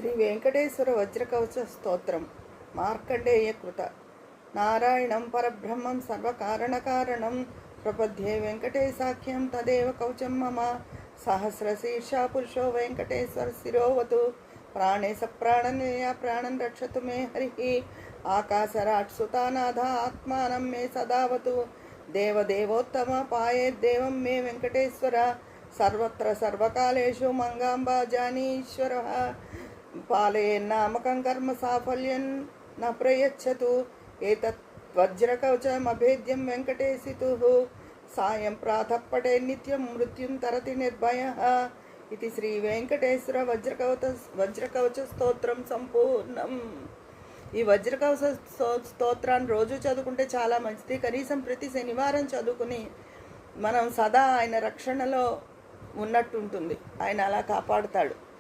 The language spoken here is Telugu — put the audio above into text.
శ్రీ వెంకటేశ్వర వజ్రకవచ స్తోత్రం. మార్కండేయ కృత. నారాయణం పరబ్రహ్మం సర్వకారణకారణం ప్రపద్యే వెంకటేశాఖ్యం తదేవ కవచం మమ. సహస్రశీర్షా పురుషో వెంకటేశ్వర శిరోవతు. ప్రాణే సప్రాణనయ ప్రాణం రక్షతు మే హరి. ఆకాశరాట్సుతానాథ ఆత్మానం మే సదావతు. దేవదేవోత్తమ పాయేద్దేవం మే వెంకటేశ్వర. సర్వత్ర సర్వకాలేషు మంగాంబా జానీశ్వర. పాలయన్నామకం కర్మ సాఫల్యం న ప్రయచ్చతు. ఏతత్ వజ్రకవచమభేద్యం వెంకటేశితుః. సాయం ప్రాతః పఠే నిత్యం మృత్యుం తరతి నిర్భయః. ఇది శ్రీ వెంకటేశ్వర వజ్రకవచ స్తోత్రం సంపూర్ణం. ఈ వజ్రకవచ స్తోత్రాన్ని రోజు చదువుకుంటే చాలా మంచిది. కనీసం ప్రతి శనివారం చదువుకుని మనం సదా ఆయన రక్షణలో ఉన్నట్టుంటుంది. ఆయన అలా కాపాడుతాడు.